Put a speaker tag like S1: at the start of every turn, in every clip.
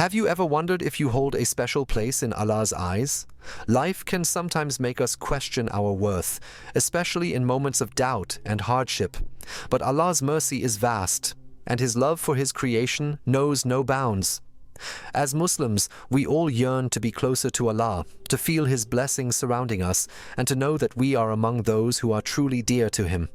S1: Have you ever wondered if you hold a special place in Allah's eyes? Life can sometimes make us question our worth, especially in moments of doubt and hardship. But Allah's mercy is vast, and His love for His creation knows no bounds. As Muslims, we all yearn to be closer to Allah, to feel His blessings surrounding us, and to know that we are among those who are truly dear to Him.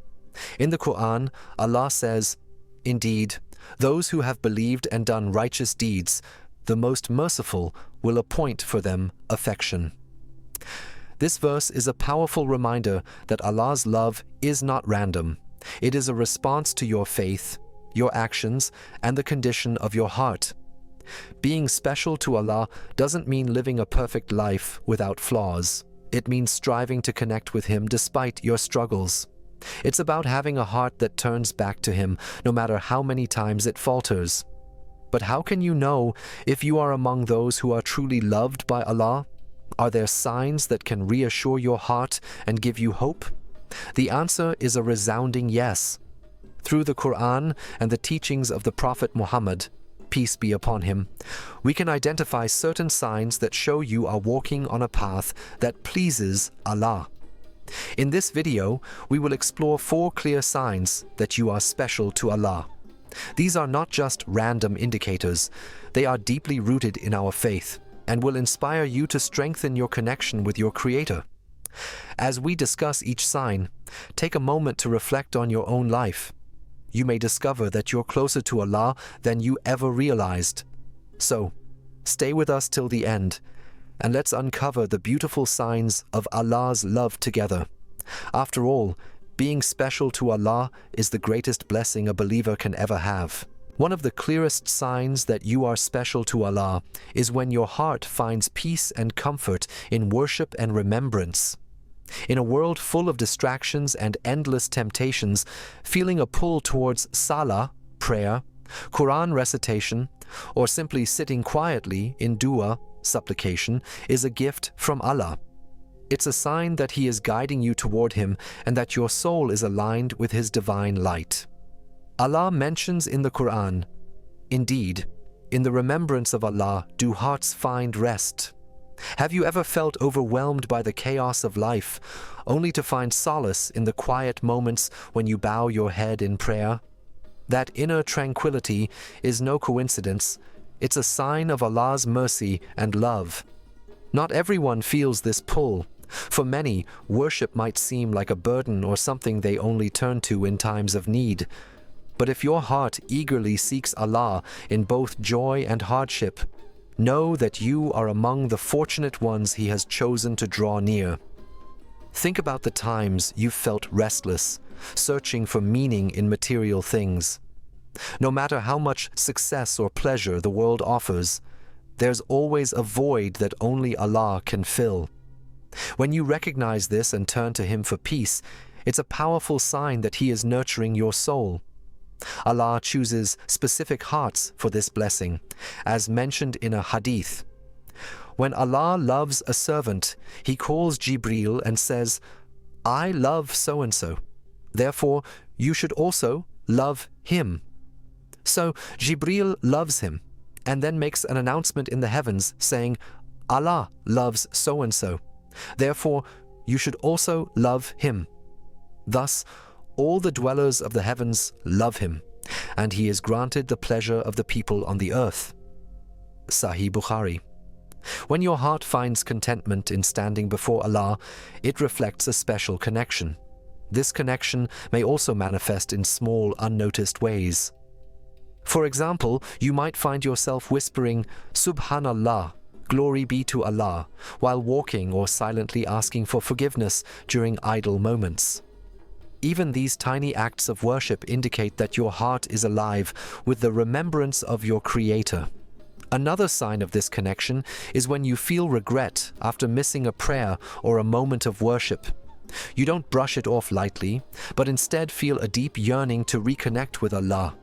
S1: In the Quran, Allah says, "Indeed, those who have believed and done righteous deeds, the Most Merciful will appoint for them affection." This verse is a powerful reminder that Allah's love is not random. It is a response to your faith, your actions, and the condition of your heart. Being special to Allah doesn't mean living a perfect life without flaws. It means striving to connect with Him despite your struggles. It's about having a heart that turns back to Him, no matter how many times it falters. But how can you know if you are among those who are truly loved by Allah? Are there signs that can reassure your heart and give you hope? The answer is a resounding yes. Through the Quran and the teachings of the Prophet Muhammad, peace be upon him, we can identify certain signs that show you are walking on a path that pleases Allah. In this video, we will explore 4 clear signs that you are special to Allah. These are not just random indicators, they are deeply rooted in our faith and will inspire you to strengthen your connection with your Creator. As we discuss each sign, take a moment to reflect on your own life. You may discover that you're closer to Allah than you ever realized. So, stay with us till the end, and let's uncover the beautiful signs of Allah's love together. After all, being special to Allah is the greatest blessing a believer can ever have. One of the clearest signs that you are special to Allah is when your heart finds peace and comfort in worship and remembrance. In a world full of distractions and endless temptations, feeling a pull towards salah, prayer, Quran recitation, or simply sitting quietly in dua, supplication, is a gift from Allah. It's a sign that He is guiding you toward Him and that your soul is aligned with His divine light. Allah mentions in the Quran, "Indeed, in the remembrance of Allah do hearts find rest." Have you ever felt overwhelmed by the chaos of life, only to find solace in the quiet moments when you bow your head in prayer? That inner tranquility is no coincidence. It's a sign of Allah's mercy and love. Not everyone feels this pull. For many, worship might seem like a burden or something they only turn to in times of need. But if your heart eagerly seeks Allah in both joy and hardship, know that you are among the fortunate ones He has chosen to draw near. Think about the times you felt restless, searching for meaning in material things. No matter how much success or pleasure the world offers, there's always a void that only Allah can fill. When you recognize this and turn to Him for peace, it's a powerful sign that He is nurturing your soul. Allah chooses specific hearts for this blessing, as mentioned in a hadith. When Allah loves a servant, He calls Jibril and says, "I love so-and-so. Therefore, you should also love him." So Jibril loves him, and then makes an announcement in the heavens saying, "Allah loves so-and-so. Therefore, you should also love him." Thus, all the dwellers of the heavens love Him, and He is granted the pleasure of the people on the earth. Sahih Bukhari. When your heart finds contentment in standing before Allah, it reflects a special connection. This connection may also manifest in small, unnoticed ways. For example, you might find yourself whispering, "Subhanallah, glory be to Allah," while walking or silently asking for forgiveness during idle moments. Even these tiny acts of worship indicate that your heart is alive with the remembrance of your Creator. Another sign of this connection is when you feel regret after missing a prayer or a moment of worship. You don't brush it off lightly, but instead feel a deep yearning to reconnect with Allah.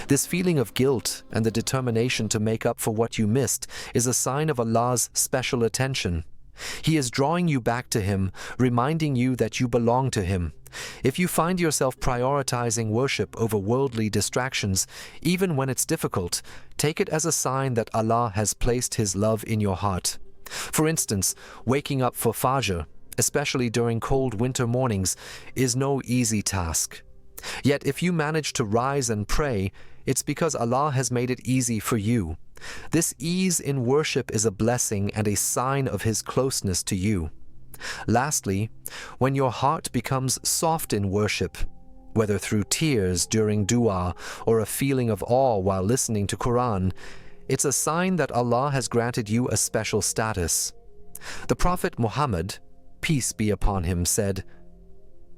S1: This feeling of guilt and the determination to make up for what you missed is a sign of Allah's special attention. He is drawing you back to Him, reminding you that you belong to Him. If you find yourself prioritizing worship over worldly distractions, even when it's difficult, Take it as a sign that Allah has placed His love in your heart. For instance, waking up for Fajr, especially during cold winter mornings, is no easy task. Yet if you manage to rise and pray, it's because Allah has made it easy for you. This ease in worship is a blessing and a sign of His closeness to you. Lastly, when your heart becomes soft in worship, whether through tears during dua or a feeling of awe while listening to Quran, it's a sign that Allah has granted you a special status. The Prophet Muhammad, peace be upon him, said,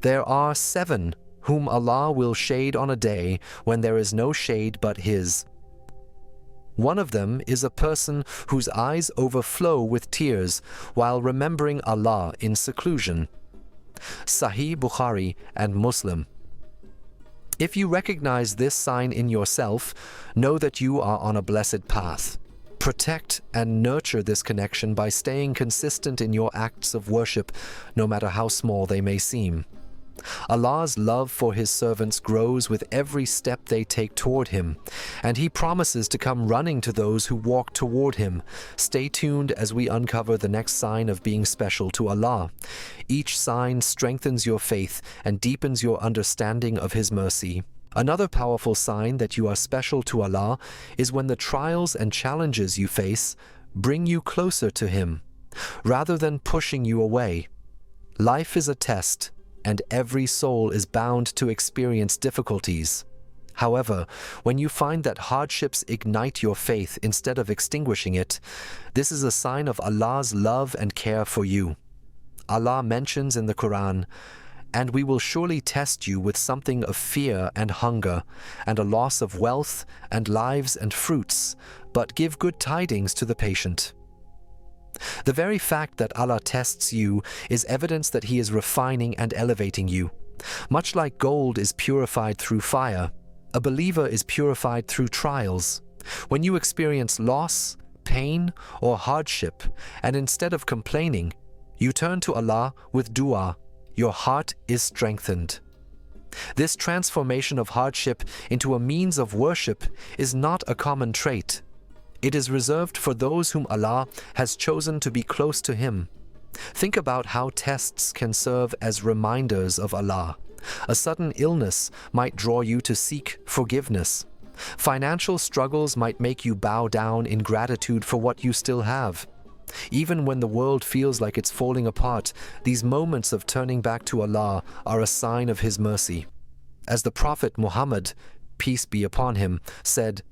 S1: "There are 7 whom Allah will shade on a day when there is no shade but His. One of them is a person whose eyes overflow with tears while remembering Allah in seclusion." Sahih Bukhari and Muslim. If you recognize this sign in yourself, know that you are on a blessed path. Protect and nurture this connection by staying consistent in your acts of worship, no matter how small they may seem. Allah's love for His servants grows with every step they take toward Him, and He promises to come running to those who walk toward Him. Stay tuned as we uncover the next sign of being special to Allah. Each sign strengthens your faith and deepens your understanding of His mercy. Another powerful sign that you are special to Allah is when the trials and challenges you face bring you closer to Him, rather than pushing you away. Life is a test, and every soul is bound to experience difficulties. However, when you find that hardships ignite your faith instead of extinguishing it, this is a sign of Allah's love and care for you. Allah mentions in the Quran, "And we will surely test you with something of fear and hunger, and a loss of wealth and lives and fruits, but give good tidings to the patient." The very fact that Allah tests you is evidence that He is refining and elevating you. Much like gold is purified through fire, a believer is purified through trials. When you experience loss, pain, or hardship, and instead of complaining, you turn to Allah with dua, your heart is strengthened. This transformation of hardship into a means of worship is not a common trait. It is reserved for those whom Allah has chosen to be close to Him. Think about how tests can serve as reminders of Allah. A sudden illness might draw you to seek forgiveness. Financial struggles might make you bow down in gratitude for what you still have. Even when the world feels like it's falling apart, these moments of turning back to Allah are a sign of His mercy. As the Prophet Muhammad, peace be upon him, said,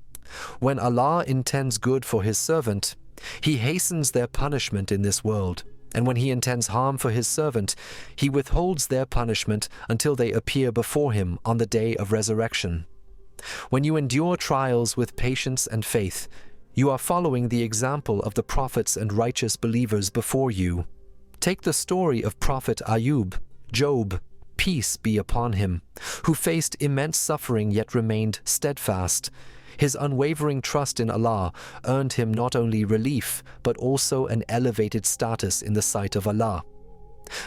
S1: "When Allah intends good for His servant, He hastens their punishment in this world, and when He intends harm for His servant, He withholds their punishment until they appear before Him on the day of resurrection." When you endure trials with patience and faith, you are following the example of the prophets and righteous believers before you. Take the story of Prophet Ayub, Job, peace be upon him, who faced immense suffering yet remained steadfast. His unwavering trust in Allah earned him not only relief, but also an elevated status in the sight of Allah.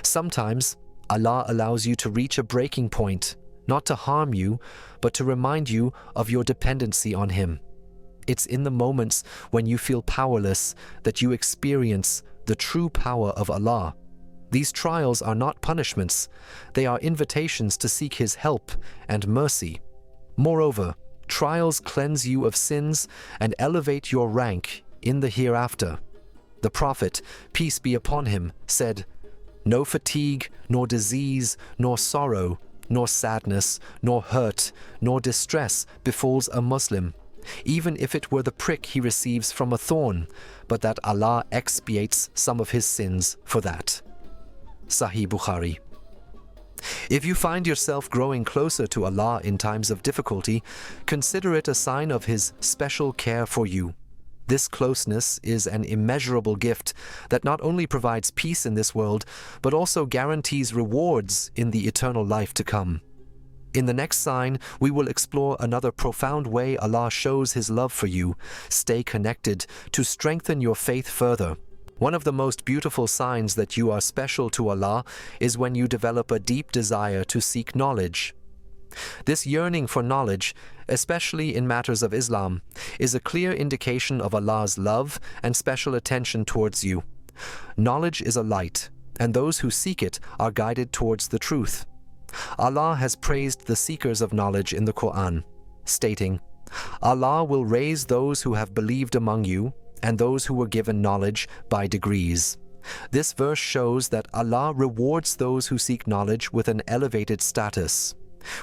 S1: Sometimes, Allah allows you to reach a breaking point, not to harm you, but to remind you of your dependency on Him. It's in the moments when you feel powerless that you experience the true power of Allah. These trials are not punishments, they are invitations to seek His help and mercy. Moreover, trials cleanse you of sins and elevate your rank in the hereafter. The Prophet, peace be upon him, said, "No fatigue, nor disease, nor sorrow, nor sadness, nor hurt, nor distress befalls a Muslim, even if it were the prick he receives from a thorn, but that Allah expiates some of his sins for that." Sahih Bukhari. If you find yourself growing closer to Allah in times of difficulty, consider it a sign of His special care for you. This closeness is an immeasurable gift that not only provides peace in this world, but also guarantees rewards in the eternal life to come. In the next sign, we will explore another profound way Allah shows His love for you. Stay connected to strengthen your faith further. One of the most beautiful signs that you are special to Allah is when you develop a deep desire to seek knowledge. This yearning for knowledge, especially in matters of Islam, is a clear indication of Allah's love and special attention towards you. Knowledge is a light, and those who seek it are guided towards the truth. Allah has praised the seekers of knowledge in the Quran, stating, Allah will raise those who have believed among you and those who were given knowledge by degrees. This verse shows that Allah rewards those who seek knowledge with an elevated status.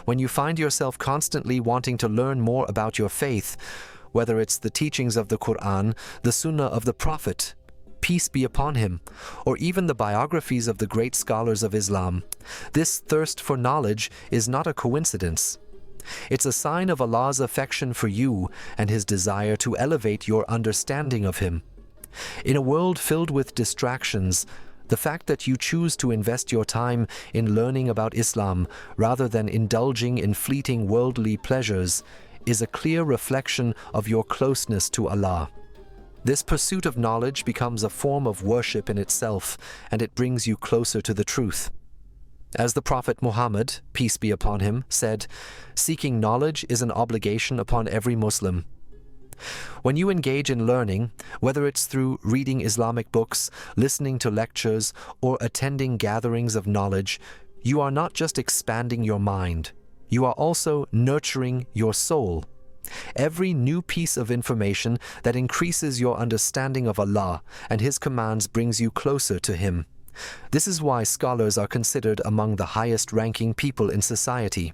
S1: When you find yourself constantly wanting to learn more about your faith, whether it's the teachings of the Quran, the Sunnah of the Prophet, peace be upon him, or even the biographies of the great scholars of Islam, this thirst for knowledge is not a coincidence. It's a sign of Allah's affection for you and His desire to elevate your understanding of Him. In a world filled with distractions, the fact that you choose to invest your time in learning about Islam rather than indulging in fleeting worldly pleasures is a clear reflection of your closeness to Allah. This pursuit of knowledge becomes a form of worship in itself, and it brings you closer to the truth. As the Prophet Muhammad, peace be upon him, said, seeking knowledge is an obligation upon every Muslim. When you engage in learning, whether it's through reading Islamic books, listening to lectures, or attending gatherings of knowledge, you are not just expanding your mind, you are also nurturing your soul. Every new piece of information that increases your understanding of Allah and His commands brings you closer to Him. This is why scholars are considered among the highest-ranking people in society.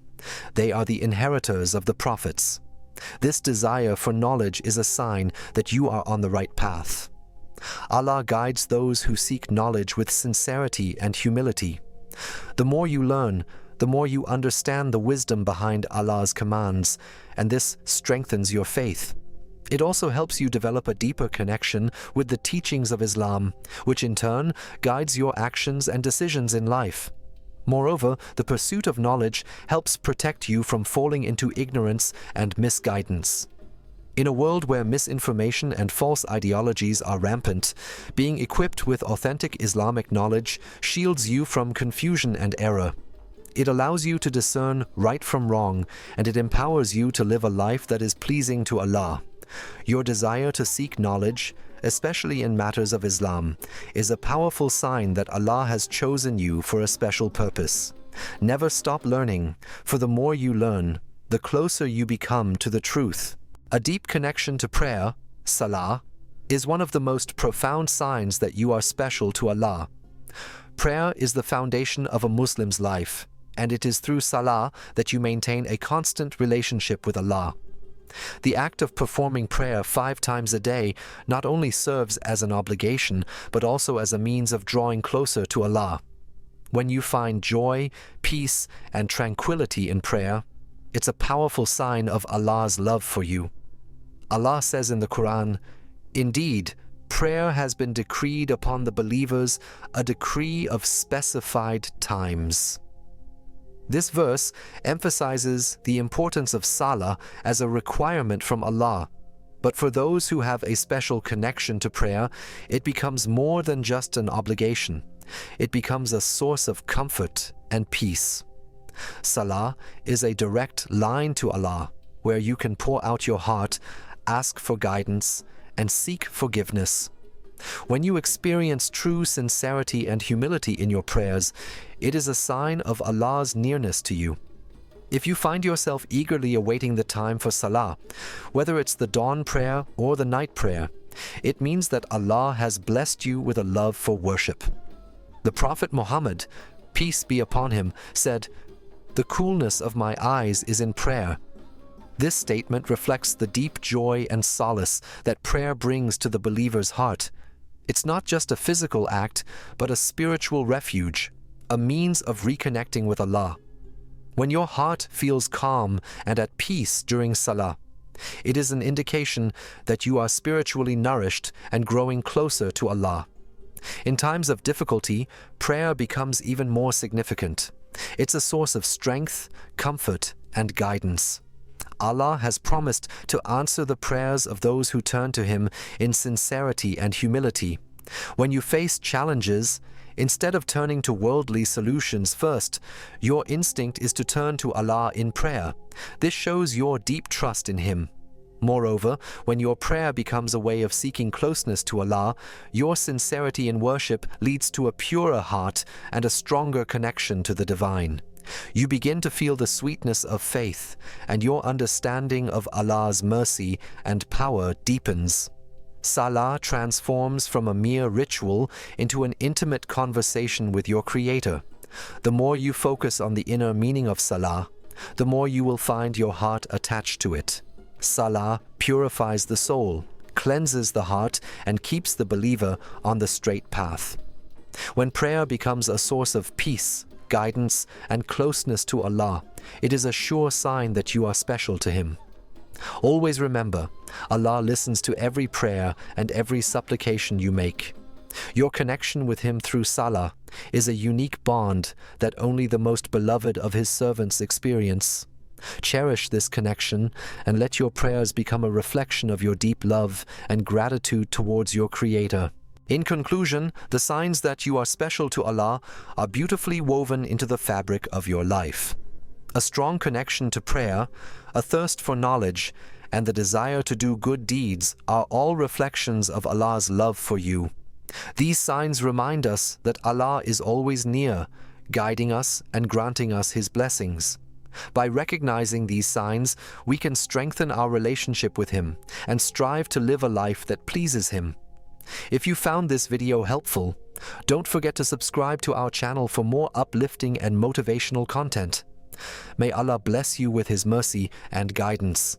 S1: They are the inheritors of the prophets. This desire for knowledge is a sign that you are on the right path. Allah guides those who seek knowledge with sincerity and humility. The more you learn, the more you understand the wisdom behind Allah's commands, and this strengthens your faith. It also helps you develop a deeper connection with the teachings of Islam, which in turn guides your actions and decisions in life. Moreover, the pursuit of knowledge helps protect you from falling into ignorance and misguidance. In a world where misinformation and false ideologies are rampant, being equipped with authentic Islamic knowledge shields you from confusion and error. It allows you to discern right from wrong, and it empowers you to live a life that is pleasing to Allah. Your desire to seek knowledge, especially in matters of Islam, is a powerful sign that Allah has chosen you for a special purpose. Never stop learning, for the more you learn, the closer you become to the truth. A deep connection to prayer, salah, is one of the most profound signs that you are special to Allah. Prayer is the foundation of a Muslim's life, and it is through salah that you maintain a constant relationship with Allah. The act of performing prayer 5 times a day not only serves as an obligation, but also as a means of drawing closer to Allah. When you find joy, peace, and tranquility in prayer, it's a powerful sign of Allah's love for you. Allah says in the Quran, "Indeed, prayer has been decreed upon the believers, a decree of specified times." This verse emphasizes the importance of salah as a requirement from Allah. But for those who have a special connection to prayer, it becomes more than just an obligation. It becomes a source of comfort and peace. Salah is a direct line to Allah, where you can pour out your heart, ask for guidance, and seek forgiveness. When you experience true sincerity and humility in your prayers, it is a sign of Allah's nearness to you. If you find yourself eagerly awaiting the time for salah, whether it's the dawn prayer or the night prayer, it means that Allah has blessed you with a love for worship. The Prophet Muhammad, peace be upon him, said, "The coolness of my eyes is in prayer." This statement reflects the deep joy and solace that prayer brings to the believer's heart. It's not just a physical act, but a spiritual refuge, a means of reconnecting with Allah. When your heart feels calm and at peace during salah, it is an indication that you are spiritually nourished and growing closer to Allah. In times of difficulty, prayer becomes even more significant. It's a source of strength, comfort, and guidance. Allah has promised to answer the prayers of those who turn to Him in sincerity and humility, When you face challenges, instead of turning to worldly solutions first, your instinct is to turn to Allah in prayer. This shows your deep trust in Him. Moreover, when your prayer becomes a way of seeking closeness to Allah, your sincerity in worship leads to a purer heart and a stronger connection to the Divine. You begin to feel the sweetness of faith, and your understanding of Allah's mercy and power deepens. Salah transforms from a mere ritual into an intimate conversation with your Creator. The more you focus on the inner meaning of Salah, the more you will find your heart attached to it. Salah purifies the soul, cleanses the heart, and keeps the believer on the straight path. When prayer becomes a source of peace, guidance, and closeness to Allah, it is a sure sign that you are special to Him. Always remember, Allah listens to every prayer and every supplication you make. Your connection with Him through Salah is a unique bond that only the most beloved of His servants experience. Cherish this connection and let your prayers become a reflection of your deep love and gratitude towards your Creator. In conclusion, the signs that you are special to Allah are beautifully woven into the fabric of your life. A strong connection to prayer, a thirst for knowledge, and the desire to do good deeds are all reflections of Allah's love for you. These signs remind us that Allah is always near, guiding us and granting us His blessings. By recognizing these signs, we can strengthen our relationship with Him and strive to live a life that pleases Him. If you found this video helpful, don't forget to subscribe to our channel for more uplifting and motivational content. May Allah bless you with His mercy and guidance.